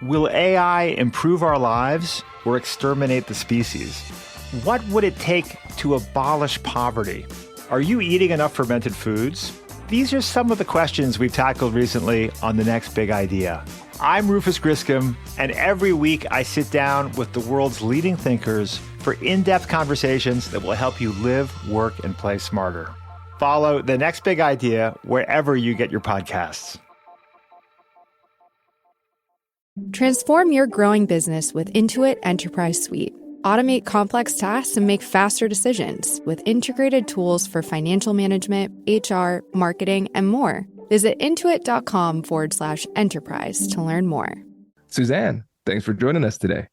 Will AI improve our lives or exterminate the species? What would it take to abolish poverty? Are you eating enough fermented foods? These are some of the questions we've tackled recently on The Next Big Idea. I'm Rufus Griscom, and every week I sit down with the world's leading thinkers for in-depth conversations that will help you live, work, and play smarter. Follow The Next Big Idea wherever you get your podcasts. Transform your growing business with Intuit Enterprise Suite. Automate complex tasks and make faster decisions with integrated tools for financial management, HR, marketing, and more. Visit intuit.com/enterprise to learn more. Suzanne, thanks for joining us today.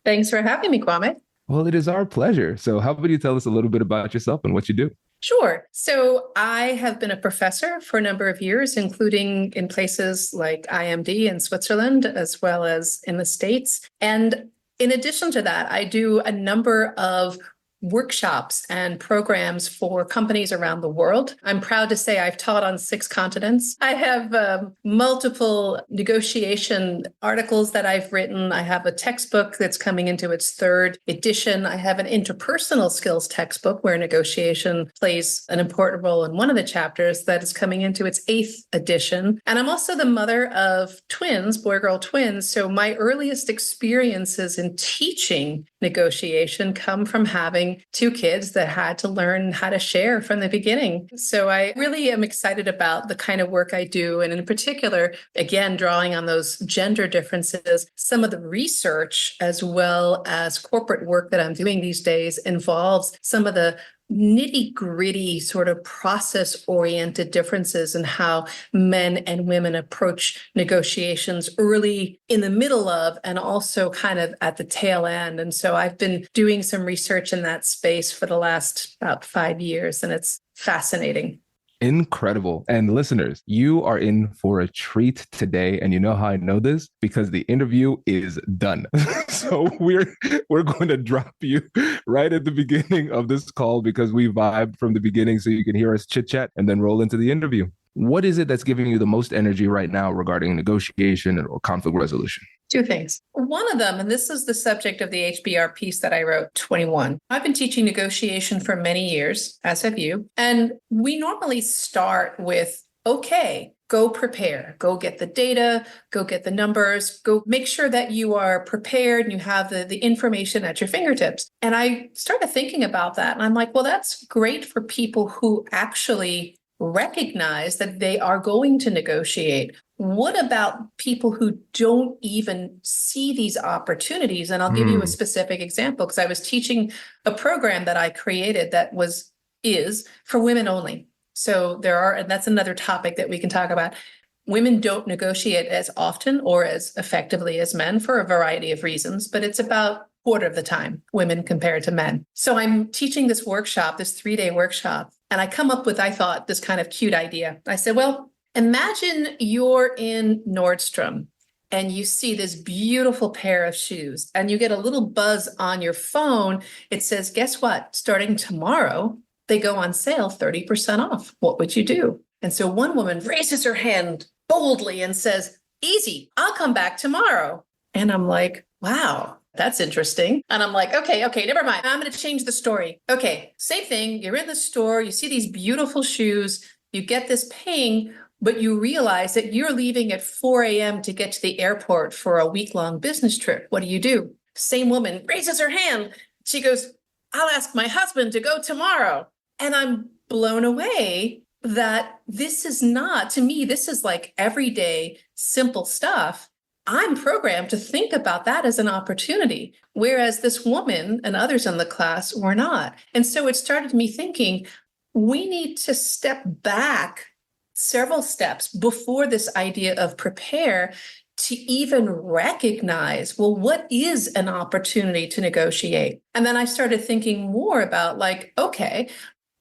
Thanks for having me, Kwame. Well, it is our pleasure. So how about you tell us a little bit about yourself and what you do? Sure. So I have been a professor for a number of years, including in places like IMD in Switzerland, as well as in the States. And in addition to that, I do a number of workshops and programs for companies around the world. I'm proud to say I've taught on 6 continents. I have multiple negotiation articles that I've written. I have a textbook that's coming into its 3rd edition. I have an interpersonal skills textbook where negotiation plays an important role in one of the chapters that is coming into its 8th edition. And I'm also the mother of twins, boy-girl twins. So my earliest experiences in teaching negotiation come from having 2 kids that had to learn how to share from the beginning. So I really am excited about the kind of work I do. And in particular, again, drawing on those gender differences, some of the research as well as corporate work that I'm doing these days involves some of the nitty-gritty sort of process-oriented differences in how men and women approach negotiations early, in the middle of, and also kind of at the tail end. And so I've been doing some research in that space for the last about 5 years, and it's fascinating. Incredible. And listeners, you are in for a treat today. And you know how I know this? Because the interview is done. So we're going to drop you right at the beginning of this call because we vibe from the beginning so you can hear us chit chat and then roll into the interview. What is it that's giving you the most energy right now regarding negotiation or conflict resolution? 2 things. One of them, and this is the subject of the HBR piece that I wrote, 21. I've been teaching negotiation for many years, as have you. And we normally start with, okay, go prepare, go get the data, go get the numbers, go make sure that you are prepared and you have the information at your fingertips. And I started thinking about that. And I'm like, well, that's great for people who actually recognize that they are going to negotiate. What about people who don't even see these opportunities? And I'll give you a specific example because I was teaching a program that I created that is for women only. So and that's another topic that we can talk about. Women don't negotiate as often or as effectively as men for a variety of reasons, but it's about quarter of the time, women compared to men. So I'm teaching this workshop, this 3-day workshop, and I come up with, I thought, this kind of cute idea. I said, well, imagine you're in Nordstrom and you see this beautiful pair of shoes and you get a little buzz on your phone. It says, guess what? Starting tomorrow, they go on sale 30% off. What would you do? And so one woman raises her hand boldly and says, easy, I'll come back tomorrow. And I'm like, wow. That's interesting. And I'm like, okay, never mind. I'm going to change the story. Okay, same thing. You're in the store. You see these beautiful shoes. You get this ping, but you realize that you're leaving at 4 a.m. to get to the airport for a week-long business trip. What do? Same woman raises her hand. She goes, I'll ask my husband to go tomorrow. And I'm blown away that this is not, to me, this is like everyday simple stuff. I'm programmed to think about that as an opportunity, whereas this woman and others in the class were not. And so it started me thinking, we need to step back several steps before this idea of prepare to even recognize, well, what is an opportunity to negotiate? And then I started thinking more about okay,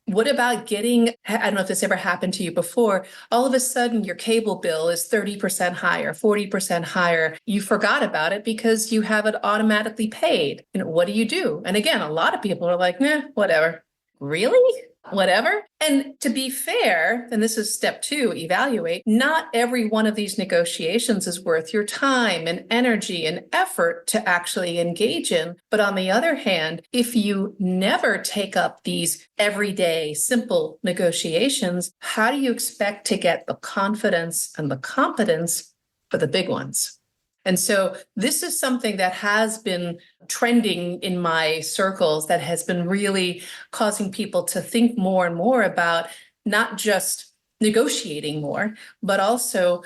what about I don't know if this ever happened to you before, all of a sudden your cable bill is 30% higher, 40% higher. You forgot about it because you have it automatically paid. What do you do? And again, a lot of people are like, whatever. really? Whatever. And to be fair, and this is step 2, evaluate, not every one of these negotiations is worth your time and energy and effort to actually engage in. But on the other hand, if you never take up these everyday simple negotiations, how do you expect to get the confidence and the competence for the big ones? And so this is something that has been trending in my circles, that has been really causing people to think more and more about not just negotiating more, but also,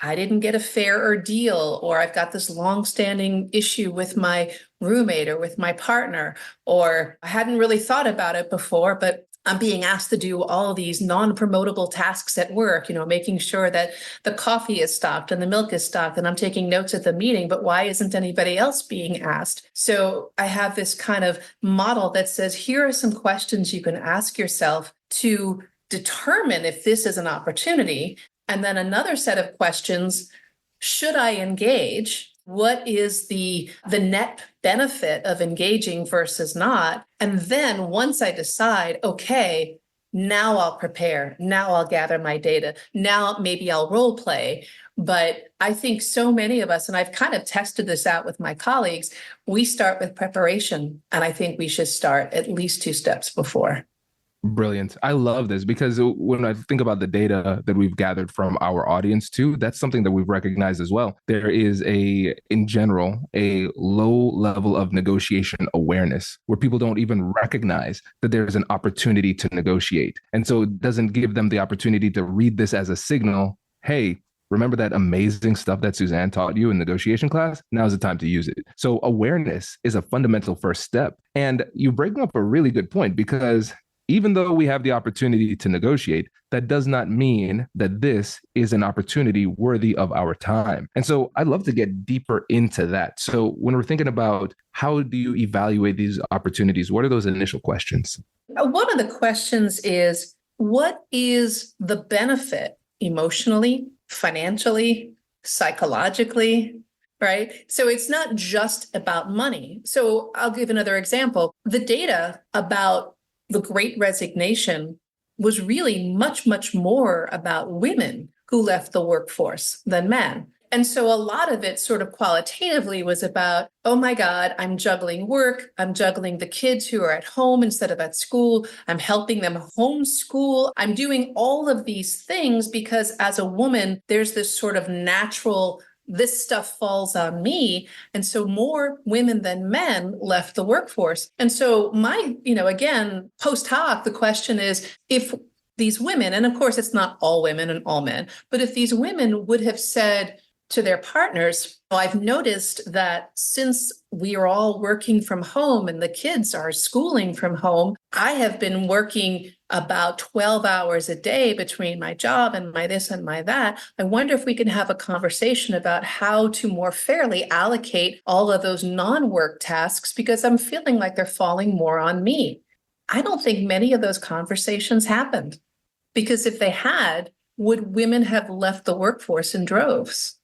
I didn't get a fairer deal, or I've got this longstanding issue with my roommate or with my partner, or I hadn't really thought about it before, but I'm being asked to do all these non-promotable tasks at work, making sure that the coffee is stocked and the milk is stocked, and I'm taking notes at the meeting, but why isn't anybody else being asked? So I have this kind of model that says, here are some questions you can ask yourself to determine if this is an opportunity. And then another set of questions, should I engage? What is the net benefit of engaging versus not? And then once I decide, okay, now I'll prepare, now I'll gather my data, now maybe I'll role play. But I think so many of us, and I've kind of tested this out with my colleagues, we start with preparation. And I think we should start at least 2 steps before. Brilliant. I love this because when I think about the data that we've gathered from our audience too, that's something that we've recognized as well. There is in general, a low level of negotiation awareness where people don't even recognize that there's an opportunity to negotiate. And so it doesn't give them the opportunity to read this as a signal. Hey, remember that amazing stuff that Suzanne taught you in negotiation class? Now's the time to use it. So awareness is a fundamental first step. And you bring up a really good point, because even though we have the opportunity to negotiate, that does not mean that this is an opportunity worthy of our time. And so I'd love to get deeper into that. So when we're thinking about how do you evaluate these opportunities, what are those initial questions? One of the questions is, what is the benefit emotionally, financially, psychologically? Right? So it's not just about money. So I'll give another example. The data about the Great Resignation was really much, much more about women who left the workforce than men. And so a lot of it sort of qualitatively was about, oh my God, I'm juggling work. I'm juggling the kids who are at home instead of at school. I'm helping them homeschool. I'm doing all of these things because as a woman, there's this sort of natural, this stuff falls on me. And so more women than men left the workforce. And so again, post hoc, the question is, if these women, and of course it's not all women and all men, but if these women would have said to their partners, I've noticed that since we are all working from home and the kids are schooling from home, I have been working about 12 hours a day between my job and my this and my that. I wonder if we can have a conversation about how to more fairly allocate all of those non-work tasks, because I'm feeling like they're falling more on me. I don't think many of those conversations happened, because if they had, would women have left the workforce in droves?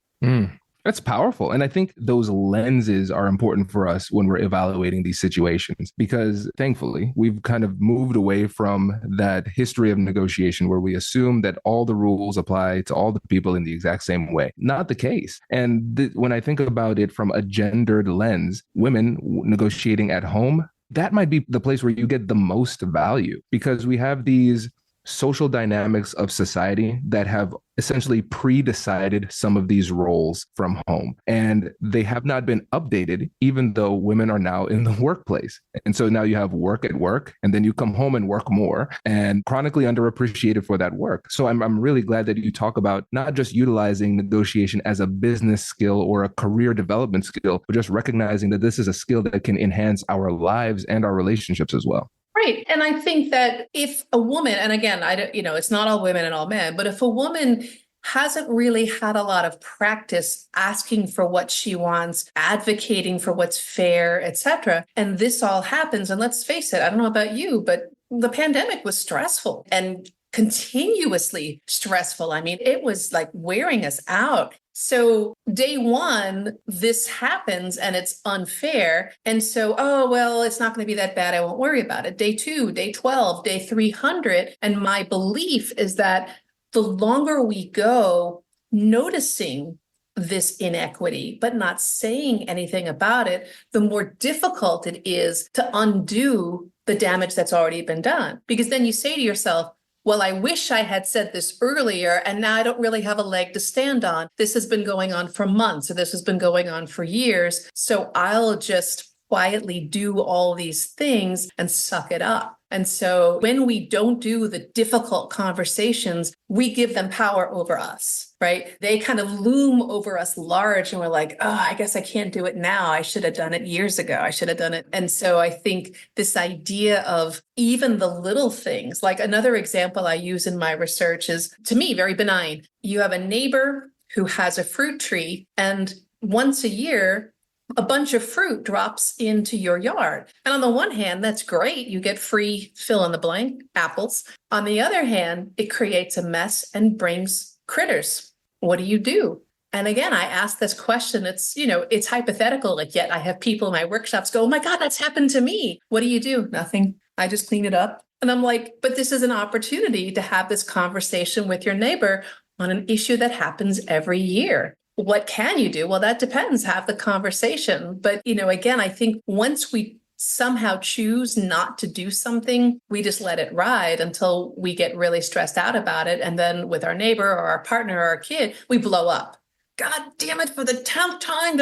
That's powerful. And I think those lenses are important for us when we're evaluating these situations, because thankfully we've kind of moved away from that history of negotiation where we assume that all the rules apply to all the people in the exact same way. Not the case. And when I think about it from a gendered lens, women negotiating at home, that might be the place where you get the most value, because we have these social dynamics of society that have essentially pre-decided some of these roles from home, and they have not been updated, even though women are now in the workplace. And so now you have work at work, and then you come home and work more, and chronically underappreciated for that work. So I'm really glad that you talk about not just utilizing negotiation as a business skill or a career development skill, but just recognizing that this is a skill that can enhance our lives and our relationships as well. Right. And I think that if a woman, and again, it's not all women and all men, but if a woman hasn't really had a lot of practice asking for what she wants, advocating for what's fair, etc., and this all happens, and let's face it, I don't know about you, but the pandemic was stressful. And continuously stressful. I mean, it was like wearing us out. So day one, this happens and it's unfair. And so, oh, well, it's not going to be that bad. I won't worry about it. Day 2, day 12, day 300. And my belief is that the longer we go noticing this inequity, but not saying anything about it, the more difficult it is to undo the damage that's already been done. Because then you say to yourself, well, I wish I had said this earlier, and now I don't really have a leg to stand on. This has been going on for months, or this has been going on for years. So I'll just quietly do all these things and suck it up. And so when we don't do the difficult conversations, we give them power over us, right? They kind of loom over us large and we're like, oh, I guess I can't do it now. I should have done it years ago. I should have done it. And so I think this idea of even the little things, like another example I use in my research is, to me, very benign. You have a neighbor who has a fruit tree, and once a year, a bunch of fruit drops into your yard. And on the one hand, that's great. You get free fill in the blank apples. On the other hand, it creates a mess and brings critters. What do you do? And again, I ask this question. It's hypothetical. Like, yet I have people in my workshops go, oh my God, that's happened to me. What do you do? Nothing. I just clean it up. And I'm like, but this is an opportunity to have this conversation with your neighbor on an issue that happens every year. What can you do? Well, that depends. Have the conversation. But, again, I think once we somehow choose not to do something, we just let it ride until we get really stressed out about it. And then with our neighbor or our partner or our kid, we blow up. God damn it, for the 10th time.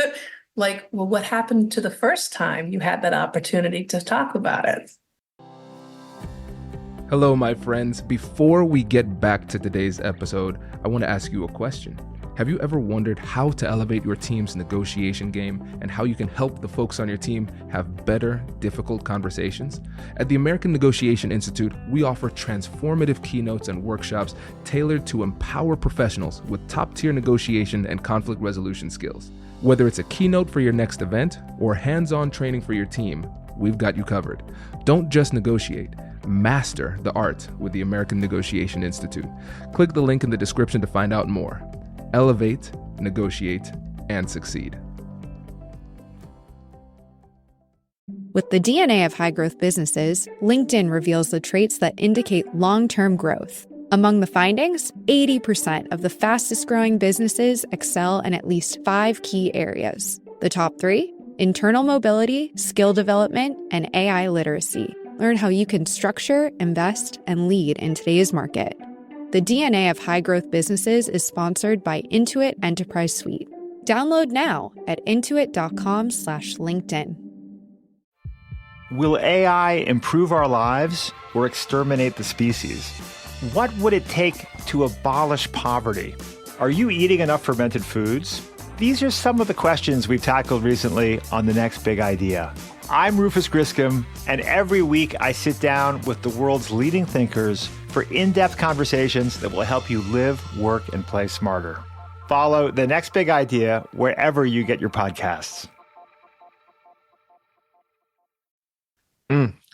Well, what happened to the first time you had that opportunity to talk about it? Hello, my friends. Before we get back to today's episode, I want to ask you a question. Have you ever wondered how to elevate your team's negotiation game and how you can help the folks on your team have better, difficult conversations? At the American Negotiation Institute, we offer transformative keynotes and workshops tailored to empower professionals with top-tier negotiation and conflict resolution skills. Whether it's a keynote for your next event or hands-on training for your team, we've got you covered. Don't just negotiate. Master the art with the American Negotiation Institute. Click the link in the description to find out more. Elevate, negotiate, and succeed. With the DNA of high-growth businesses, LinkedIn reveals the traits that indicate long-term growth. Among the findings, 80% of the fastest-growing businesses excel in at least 5 key areas. The top 3: internal mobility, skill development, and AI literacy. Learn how you can structure, invest, and lead in today's market. The DNA of high-growth businesses is sponsored by Intuit Enterprise Suite. Download now at intuit.com/LinkedIn. Will AI improve our lives or exterminate the species? What would it take to abolish poverty? Are you eating enough fermented foods? These are some of the questions we've tackled recently on The Next Big Idea. I'm Rufus Griscom, and every week I sit down with the world's leading thinkers for in-depth conversations that will help you live, work, and play smarter. Follow The Next Big Idea wherever you get your podcasts.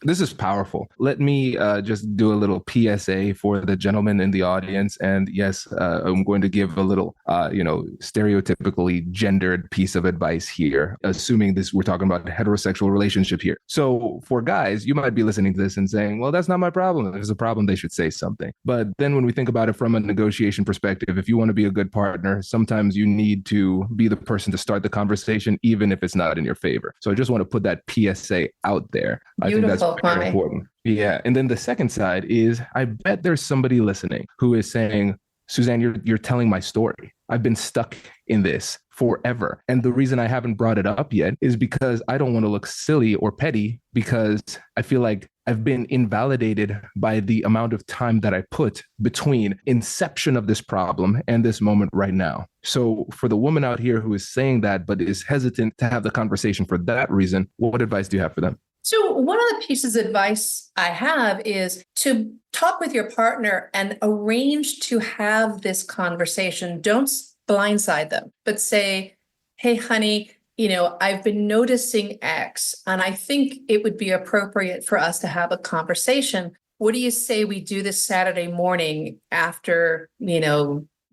This is powerful. Let me just do a little PSA for the gentleman in the audience. And yes, I'm going to give a little, stereotypically gendered piece of advice here, assuming we're talking about a heterosexual relationship here. So for guys, you might be listening to this and saying, well, that's not my problem. If there's a problem, they should say something. But then when we think about it from a negotiation perspective, if you want to be a good partner, sometimes you need to be the person to start the conversation, even if it's not in your favor. So I just want to put that PSA out there. Beautiful. I think that's very Kwame. important. Yeah. And then the second side is, I bet there's somebody listening who is saying, Suzanne, you're telling my story. I've been stuck in this forever. And the reason I haven't brought it up yet is because I don't want to look silly or petty, because I feel like I've been invalidated by the amount of time that I put between inception of this problem and this moment right now. So for the woman out here who is saying that, but is hesitant to have the conversation for that reason, what advice do you have for them? So one of the pieces of advice I have is to talk with your partner and arrange to have this conversation. Don't blindside them, but say, hey, honey, I've been noticing X, and I think it would be appropriate for us to have a conversation. what do you say we do this Saturday morning after,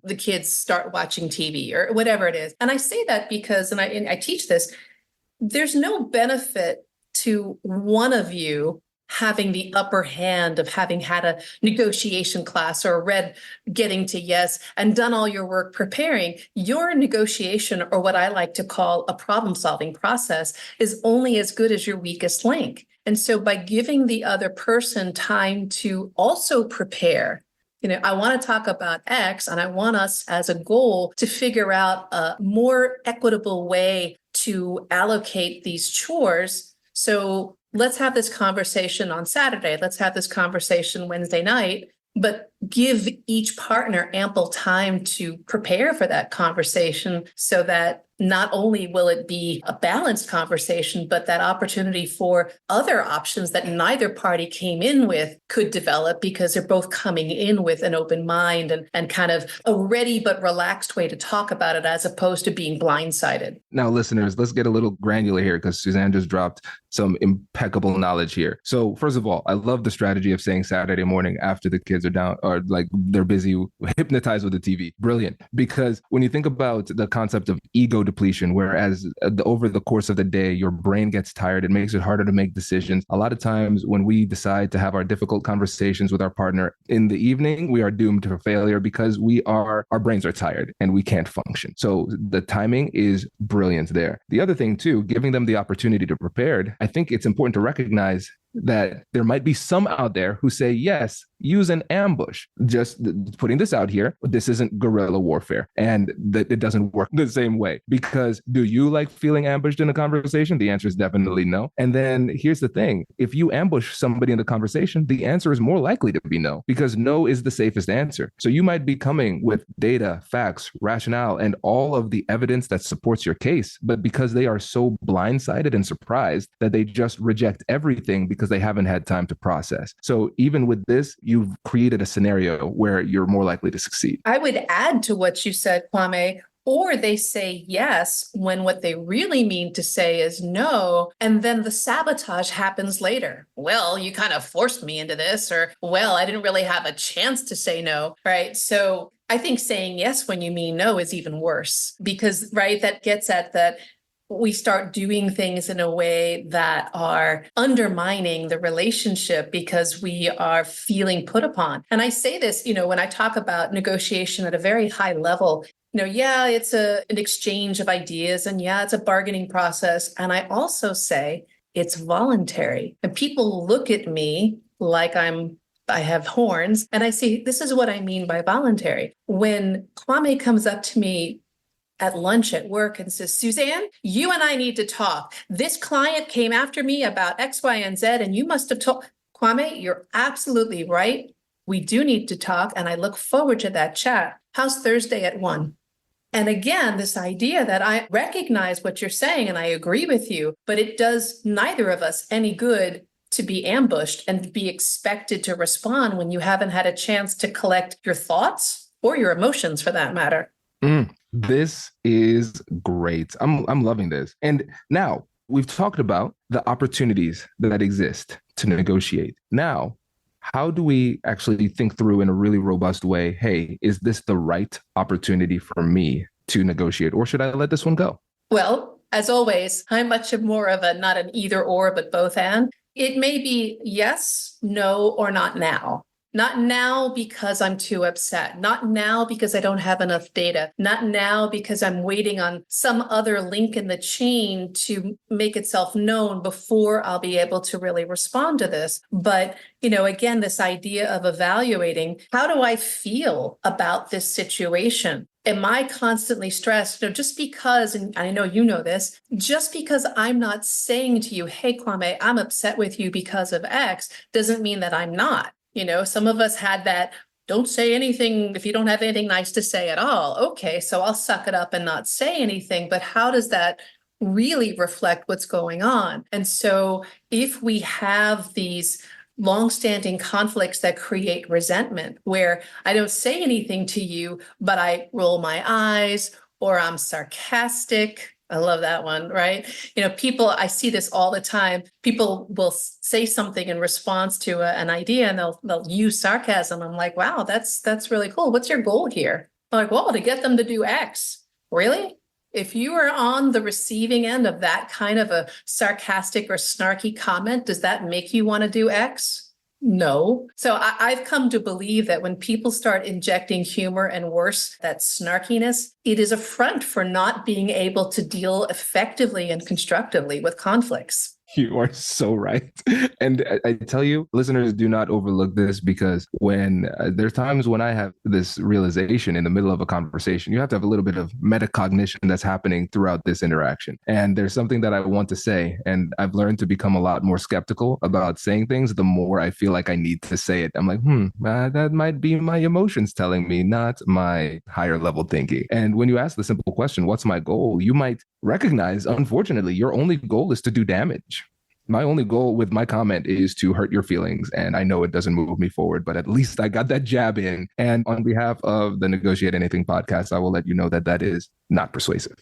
the kids start watching TV or whatever it is? And I say that because, and I teach this, there's no benefit to one of you having the upper hand of having had a negotiation class or read Getting to Yes and done all your work preparing. Your negotiation, or what I like to call a problem-solving process, is only as good as your weakest link. And so by giving the other person time to also prepare, I want to talk about X, and I want us as a goal to figure out a more equitable way to allocate these chores. So let's have this conversation on Saturday. Let's have this conversation Wednesday night, but give each partner ample time to prepare for that conversation so that not only will it be a balanced conversation, but that opportunity for other options that neither party came in with could develop because they're both coming in with an open mind and kind of a ready but relaxed way to talk about it as opposed to being blindsided. Now, listeners, let's get a little granular here because Suzanne just dropped some impeccable knowledge here. So first of all, I love the strategy of saying Saturday morning after the kids are down or like they're busy, hypnotized with the TV. Brilliant. Because when you think about the concept of ego depletion, whereas over the course of the day, your brain gets tired, it makes it harder to make decisions. A lot of times when we decide to have our difficult conversations with our partner in the evening, we are doomed to failure because our brains are tired and we can't function. So the timing is brilliant there. The other thing too, giving them the opportunity to prepare, I think it's important to recognize that there might be some out there who say, yes, use an ambush. Just putting this out here, this isn't guerrilla warfare and that it doesn't work the same way. Because do you like feeling ambushed in a conversation? The answer is definitely no. And then here's the thing. If you ambush somebody in the conversation, the answer is more likely to be no, because no is the safest answer. So you might be coming with data, facts, rationale, and all of the evidence that supports your case. But because they are so blindsided and surprised that they just reject everything because they haven't had time to process. So even with this, you've created a scenario where you're more likely to succeed. I would add to what you said, Kwame, or they say yes when what they really mean to say is no, and then the sabotage happens later. Well, you kind of forced me into this, or, well, I didn't really have a chance to say no, right? So I think saying yes when you mean no is even worse because, right, that gets at that we start doing things in a way that are undermining the relationship because we are feeling put upon. And I say this, when I talk about negotiation at a very high level, yeah, it's an exchange of ideas and yeah, it's a bargaining process. And I also say it's voluntary. And people look at me like I have horns and I say, this is what I mean by voluntary. When Kwame comes up to me at lunch at work and says, Suzanne, you and I need to talk. This client came after me about X, Y, and Z, and you must have told Kwame, you're absolutely right. We do need to talk, and I look forward to that chat. How's Thursday at 1? And again, this idea that I recognize what you're saying and I agree with you, but it does neither of us any good to be ambushed and be expected to respond when you haven't had a chance to collect your thoughts or your emotions for that matter. This is great. I'm loving this. And now we've talked about the opportunities that exist to negotiate. Now, how do we actually think through in a really robust way, hey, is this the right opportunity for me to negotiate, or should I let this one go? Well, as always, I'm much more of a not an either or, but both and. It may be yes, no, or not now. Not now because I'm too upset. Not now because I don't have enough data. Not now because I'm waiting on some other link in the chain to make itself known before I'll be able to really respond to this. But, again, this idea of evaluating, how do I feel about this situation? Am I constantly stressed? Just because, and I know you know this, just because I'm not saying to you, hey, Kwame, I'm upset with you because of X, doesn't mean that I'm not. Some of us had that, don't say anything if you don't have anything nice to say at all. Okay, so I'll suck it up and not say anything. But how does that really reflect what's going on? And so if we have these longstanding conflicts that create resentment, where I don't say anything to you, but I roll my eyes, or I'm sarcastic, I love that one, right? People, I see this all the time. People will say something in response to an idea and they'll use sarcasm. I'm like, wow, that's really cool. What's your goal here? I'm like, well, to get them to do X. Really? If you are on the receiving end of that kind of a sarcastic or snarky comment, does that make you want to do X? No. So I've come to believe that when people start injecting humor and worse, that snarkiness, it is a front for not being able to deal effectively and constructively with conflicts. You are so right. And I tell you, listeners, do not overlook this, because when there's times when I have this realization in the middle of a conversation, you have to have a little bit of metacognition that's happening throughout this interaction. And there's something that I want to say, and I've learned to become a lot more skeptical about saying things the more I feel like I need to say it. I'm like, that might be my emotions telling me, not my higher level thinking. And when you ask the simple question, what's my goal? You might recognize, unfortunately, your only goal is to do damage. My only goal with my comment is to hurt your feelings. And I know it doesn't move me forward, but at least I got that jab in. And on behalf of the Negotiate Anything podcast, I will let you know that that is not persuasive.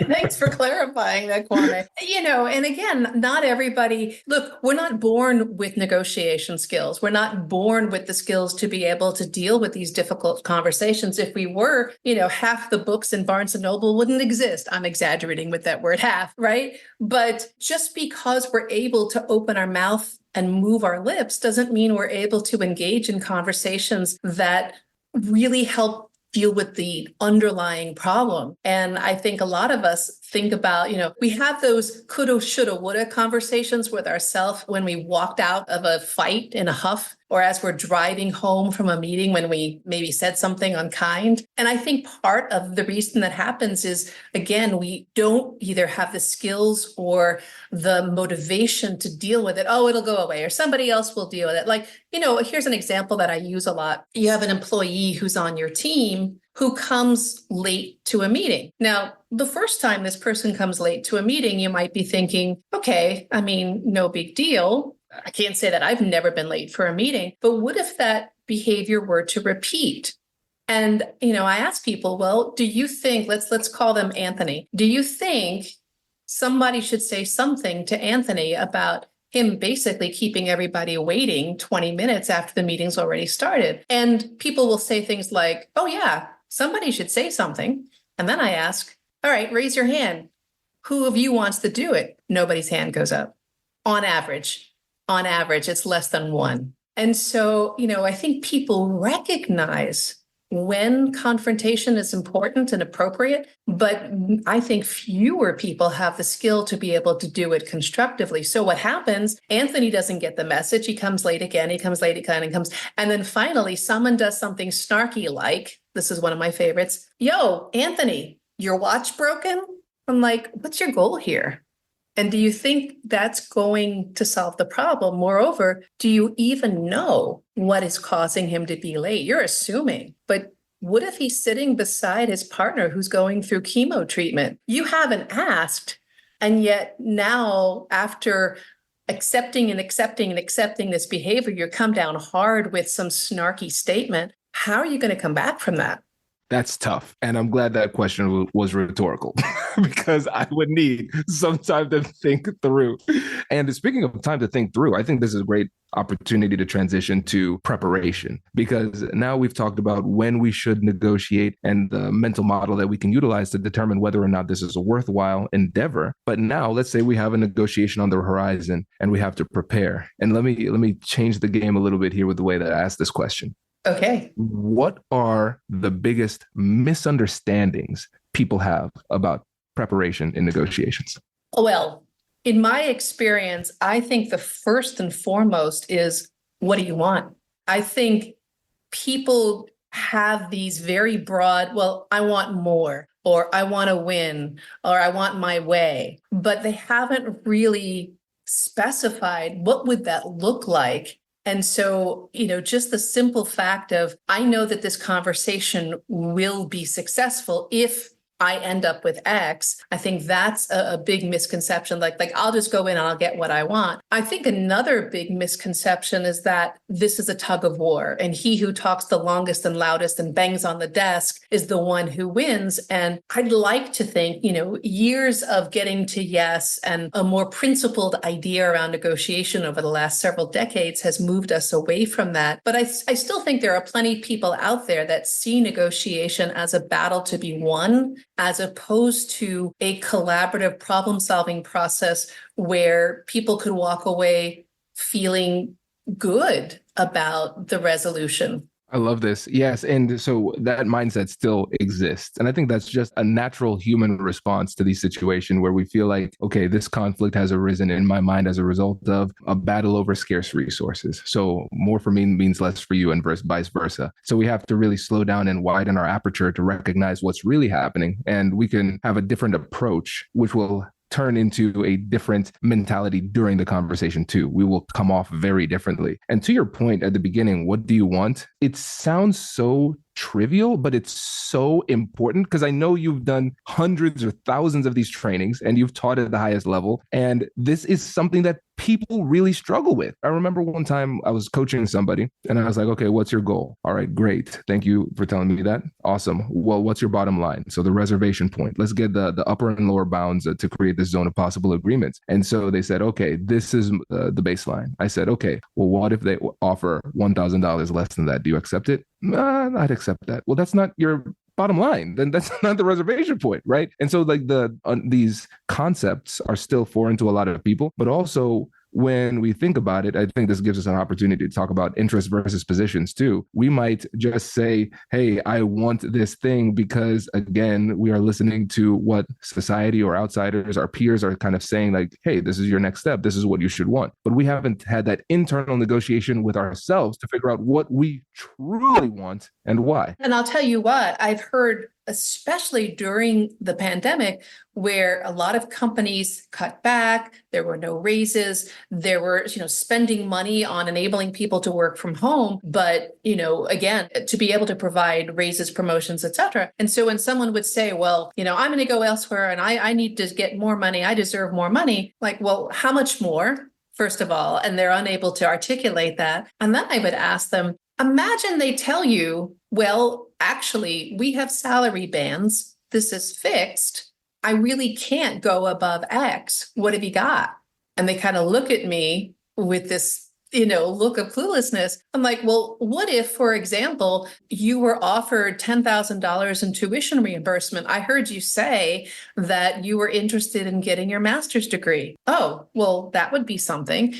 Thanks for clarifying that, Kwame. And again, not everybody, look, we're not born with negotiation skills. We're not born with the skills to be able to deal with these difficult conversations. If we were, half the books in Barnes and Noble wouldn't exist. I'm exaggerating with that word half, right? But just because we're able to open our mouth and move our lips doesn't mean we're able to engage in conversations that really help deal with the underlying problem. And I think a lot of us think about, we have those coulda, shoulda, woulda conversations with ourselves when we walked out of a fight in a huff, or as we're driving home from a meeting when we maybe said something unkind. And I think part of the reason that happens is, again, we don't either have the skills or the motivation to deal with it. Oh, it'll go away, or somebody else will deal with it. Like, here's an example that I use a lot. You have an employee who's on your team who comes late to a meeting. Now, the first time this person comes late to a meeting, you might be thinking, okay, no big deal. I can't say that I've never been late for a meeting, but what if that behavior were to repeat? And, I ask people, well, do you think, let's call them Anthony. Do you think somebody should say something to Anthony about him basically keeping everybody waiting 20 minutes after the meeting's already started? And people will say things like, oh yeah, somebody should say something. And then I ask, all right, raise your hand. Who of you wants to do it? Nobody's hand goes up. On average, it's less than one. And so, I think people recognize when confrontation is important and appropriate, but I think fewer people have the skill to be able to do it constructively. So what happens, Anthony doesn't get the message. He comes late again, and then finally someone does something snarky like, this is one of my favorites. Yo, Anthony, your watch broken? I'm like, what's your goal here? And do you think that's going to solve the problem? Moreover, do you even know what is causing him to be late? You're assuming, but what if he's sitting beside his partner who's going through chemo treatment? You haven't asked. And yet now, after accepting this behavior, you come down hard with some snarky statement. How are you going to come back from that? That's tough. And I'm glad that question was rhetorical because I would need some time to think through. And speaking of time to think through, I think this is a great opportunity to transition to preparation, because now we've talked about when we should negotiate and the mental model that we can utilize to determine whether or not this is a worthwhile endeavor. But now let's say we have a negotiation on the horizon and we have to prepare. And let me change the game a little bit here with the way that I ask this question. Okay. What are the biggest misunderstandings people have about preparation in negotiations? Well, in my experience, I think the first and foremost is, what do you want? I think people have these very broad, well, I want more, or I want to win, or I want my way, but they haven't really specified what would that look like. And so, just the simple fact of, I know that this conversation will be successful if I end up with X. I think that's a big misconception. Like I'll just go in and I'll get what I want. I think another big misconception is that this is a tug of war, and he who talks the longest and loudest and bangs on the desk is the one who wins. And I'd like to think, years of getting to yes and a more principled idea around negotiation over the last several decades has moved us away from that. But I still think there are plenty of people out there that see negotiation as a battle to be won, as opposed to a collaborative problem-solving process where people could walk away feeling good about the resolution. I love this. Yes. And so that mindset still exists. And I think that's just a natural human response to these situations where we feel like, okay, this conflict has arisen in my mind as a result of a battle over scarce resources. So more for me means less for you and vice versa. So we have to really slow down and widen our aperture to recognize what's really happening. And we can have a different approach, which will turn into a different mentality during the conversation too. We will come off very differently. And to your point at the beginning, what do you want? It sounds so trivial, but it's so important because I know you've done hundreds or thousands of these trainings and you've taught at the highest level. And this is something that people really struggle with. I remember one time I was coaching somebody and I was like, okay, what's your goal? All right, great. Thank you for telling me that. Awesome. Well, what's your bottom line? So the reservation point, let's get the upper and lower bounds to create this zone of possible agreements. And so they said, okay, this is the baseline. I said, okay, well, what if they offer $1,000 less than that? Do you accept it? I'd accept that. Well, that's not your bottom line. Then that's not the reservation point, right? And so like these concepts are still foreign to a lot of people, but also when we think about it, I think this gives us an opportunity to talk about interest versus positions too. We might just say, hey, I want this thing because, again, we are listening to what society or outsiders, our peers are kind of saying like, hey, this is your next step. This is what you should want. But we haven't had that internal negotiation with ourselves to figure out what we truly want and why. And I'll tell you what, I've heard, especially during the pandemic, where a lot of companies cut back, there were no raises, there were, spending money on enabling people to work from home, but, again, to be able to provide raises, promotions, et cetera. And so when someone would say, well, I'm going to go elsewhere and I need to get more money, I deserve more money, like, well, how much more, first of all? And they're unable to articulate that. And then I would ask them, imagine they tell you, well, actually, we have salary bands. This is fixed. I really can't go above X. What have you got? And they kind of look at me with this, look of cluelessness. I'm like, well, what if, for example, you were offered $10,000 in tuition reimbursement? I heard you say that you were interested in getting your master's degree. Oh, well, that would be something,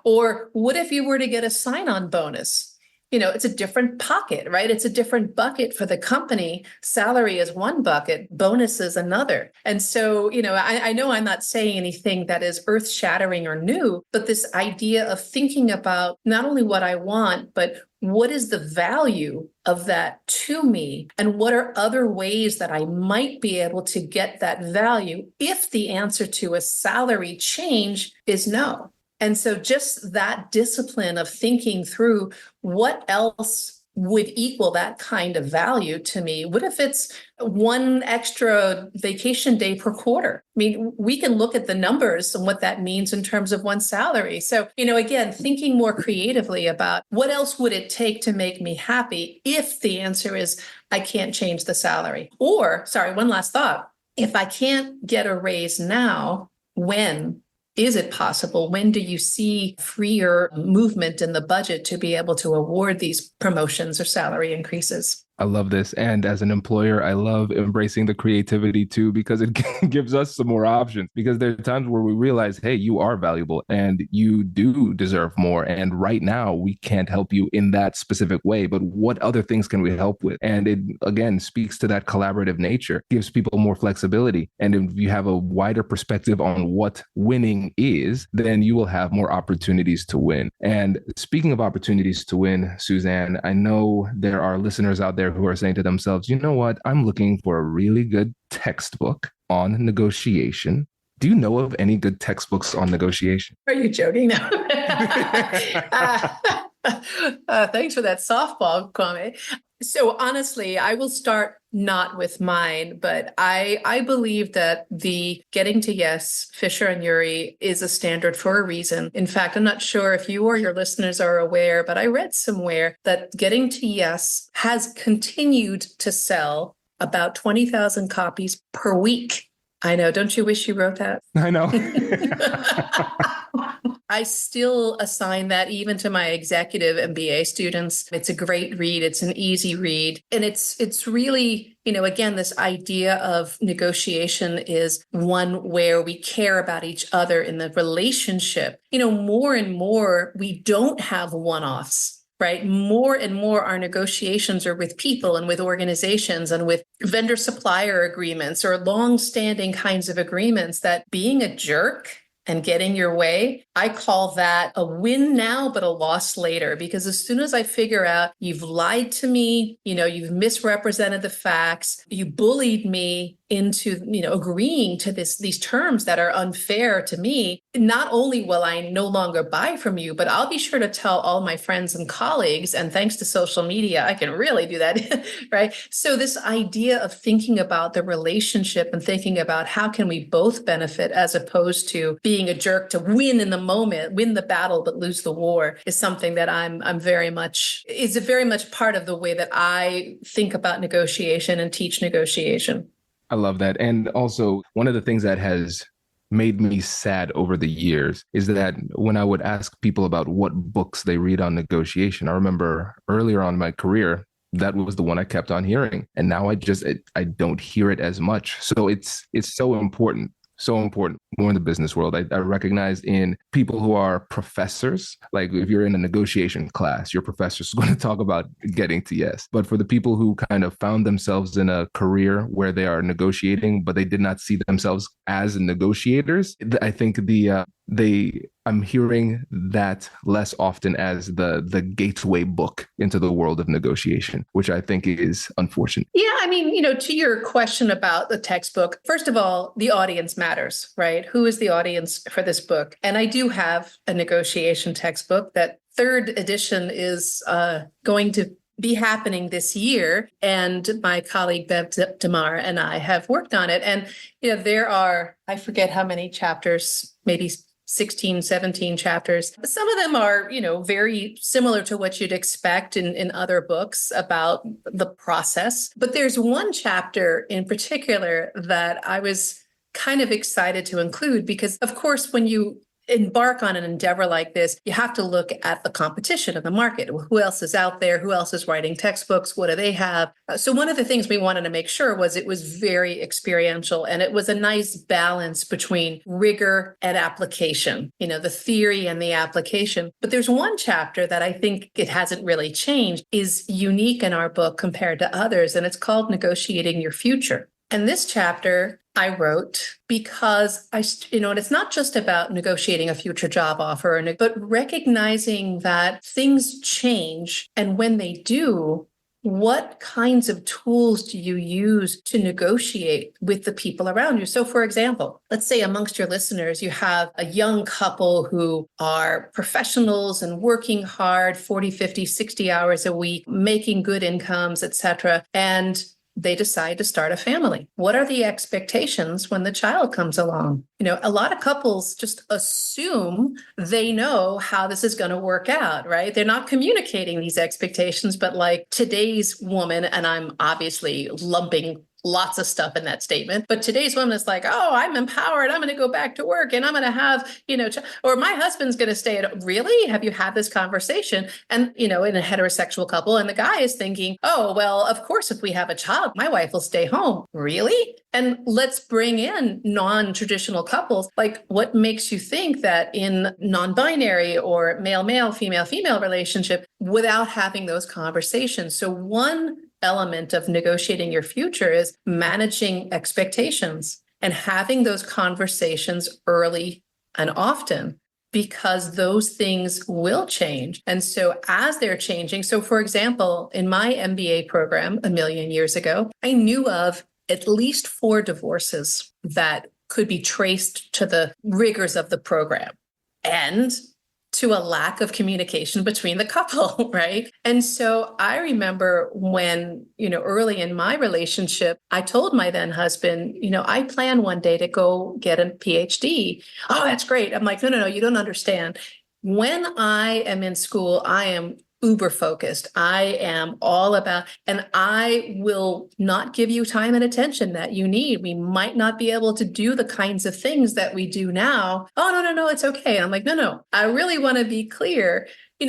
or what if you were to get a sign-on bonus? It's a different pocket, right? It's a different bucket for the company. Salary is one bucket, bonus is another. And so, I know I'm not saying anything that is earth-shattering or new, but this idea of thinking about not only what I want, but what is the value of that to me? And what are other ways that I might be able to get that value if the answer to a salary change is no? And so just that discipline of thinking through what else would equal that kind of value to me. What if it's one extra vacation day per quarter? I mean, we can look at the numbers and what that means in terms of one's salary. So, again, thinking more creatively about what else would it take to make me happy if the answer is I can't change the salary. Or, one last thought. If I can't get a raise now, when is it possible? When do you see freer movement in the budget to be able to award these promotions or salary increases? I love this. And as an employer, I love embracing the creativity too, because it gives us some more options. Because there are times where we realize, hey, you are valuable and you do deserve more. And right now, we can't help you in that specific way. But what other things can we help with? And it, again, speaks to that collaborative nature, gives people more flexibility. And if you have a wider perspective on what winning is, then you will have more opportunities to win. And speaking of opportunities to win, Suzanne, I know there are listeners out there who are saying to themselves, you know what, I'm looking for a really good textbook on negotiation. Do you know of any good textbooks on negotiation? Are you joking now? Thanks for that softball, Kwame. So honestly, I will start not with mine, but I believe that the getting to yes, Fisher and Urey, is a standard for a reason. In fact, I'm not sure if you or your listeners are aware, but I read somewhere that getting to yes has continued to sell about 20,000 copies per week. I know. Don't you wish you wrote that? I know. I still assign that even to my executive MBA students. It's a great read. It's an easy read. And it's really, again, this idea of negotiation is one where we care about each other in the relationship. More and more, we don't have one-offs. Right? More and more, our negotiations are with people and with organizations and with vendor supplier agreements or long-standing kinds of agreements that being a jerk and getting your way, I call that a win now, but a loss later. Because as soon as I figure out you've lied to me, you've misrepresented the facts, you bullied me into, agreeing to these terms that are unfair to me, not only will I no longer buy from you, but I'll be sure to tell all my friends and colleagues. And thanks to social media, I can really do that, right? So this idea of thinking about the relationship and thinking about how can we both benefit as opposed to being a jerk to win in the moment, win the battle, but lose the war is something that is very much part of the way that I think about negotiation and teach negotiation. I love that. And also, one of the things that has made me sad over the years is that when I would ask people about what books they read on negotiation, I remember earlier on in my career, that was the one I kept on hearing. And now I don't hear it as much. So it's so important. So important more in the business world. I recognize in people who are professors, like if you're in a negotiation class, your professor's going to talk about getting to yes. But for the people who kind of found themselves in a career where they are negotiating, but they did not see themselves as negotiators, I think I'm hearing that less often as the gateway book into the world of negotiation, which I think is unfortunate. Yeah, to your question about the textbook, first of all, the audience matters, right? Who is the audience for this book? And I do have a negotiation textbook. That third edition is going to be happening this year. And my colleague, Bev Damar, and I have worked on it. And, there are, I forget how many chapters, maybe 16, 17 chapters. Some of them are, very similar to what you'd expect in other books about the process. But there's one chapter in particular that I was kind of excited to include because, of course, when you embark on an endeavor like this, you have to look at the competition of the market. Who else is out there? Who else is writing textbooks? What do they have? So one of the things we wanted to make sure was it was very experiential and it was a nice balance between rigor and application, the theory and the application. But there's one chapter that I think it hasn't really changed, is unique in our book compared to others, and it's called Negotiating Your Future. And this chapter I wrote because and it's not just about negotiating a future job offer, but recognizing that things change. And when they do, what kinds of tools do you use to negotiate with the people around you? So, for example, let's say amongst your listeners, you have a young couple who are professionals and working hard, 40, 50, 60 hours a week, making good incomes, et cetera. And they decide to start a family. What are the expectations when the child comes along? A lot of couples just assume they know how this is going to work out, right? They're not communicating these expectations, but like today's woman, and I'm obviously lumping lots of stuff in that statement, but today's woman is like, oh, I'm empowered. I'm going to go back to work and I'm going to have, or my husband's going to stay at, really? Have you had this conversation? And, in a heterosexual couple, and the guy is thinking, oh, well, of course, if we have a child, my wife will stay home. Really? And let's bring in non-traditional couples. Like, what makes you think that in non-binary or male-male, female-female relationship without having those conversations? So one element of negotiating your future is managing expectations and having those conversations early and often, because those things will change. And so as they're changing, so for example, in my MBA program a million years ago, I knew of at least 4 divorces that could be traced to the rigors of the program. And to a lack of communication between the couple, right? And so I remember when, early in my relationship, I told my then husband, I plan one day to go get a PhD. Oh, that's great. I'm like, no, you don't understand. When I am in school, I am uber focused. I am all about, and I will not give you time and attention that you need. We might not be able to do the kinds of things that we do now. Oh, no, it's okay. And I'm like, no, I really want to be clear.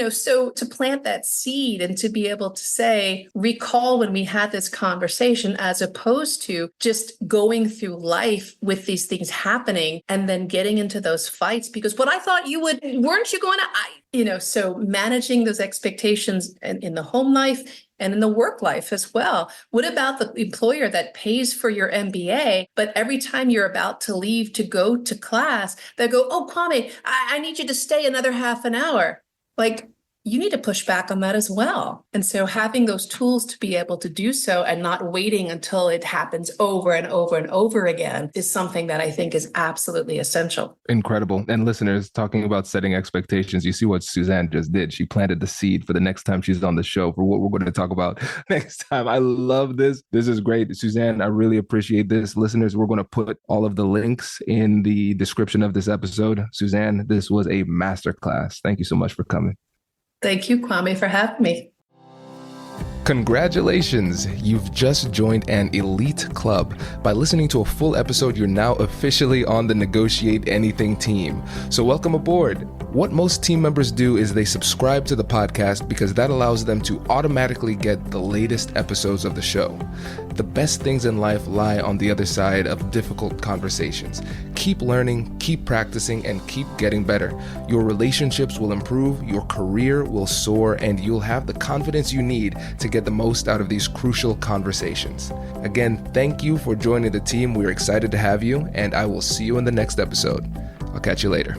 So to plant that seed and to be able to say, recall when we had this conversation, as opposed to just going through life with these things happening and then getting into those fights, because what I thought you would, weren't you going to, so managing those expectations in the home life and in the work life as well. What about the employer that pays for your MBA, but every time you're about to leave to go to class, they go, oh, Kwame, I need you to stay another half an hour. Like, you need to push back on that as well. And so having those tools to be able to do so and not waiting until it happens over and over and over again is something that I think is absolutely essential. Incredible. And listeners, talking about setting expectations, you see what Suzanne just did. She planted the seed for the next time she's on the show for what we're going to talk about next time. I love this. This is great. Suzanne, I really appreciate this. Listeners, we're going to put all of the links in the description of this episode. Suzanne, this was a masterclass. Thank you so much for coming. Thank you, Kwame, for having me. Congratulations! You've just joined an elite club. By listening to a full episode, you're now officially on the Negotiate Anything team. So welcome aboard. What most team members do is they subscribe to the podcast because that allows them to automatically get the latest episodes of the show. The best things in life lie on the other side of difficult conversations. Keep learning, keep practicing, and keep getting better. Your relationships will improve, your career will soar, and you'll have the confidence you need to get the most out of these crucial conversations. Again, thank you for joining the team. We're excited to have you, and I will see you in the next episode. I'll catch you later.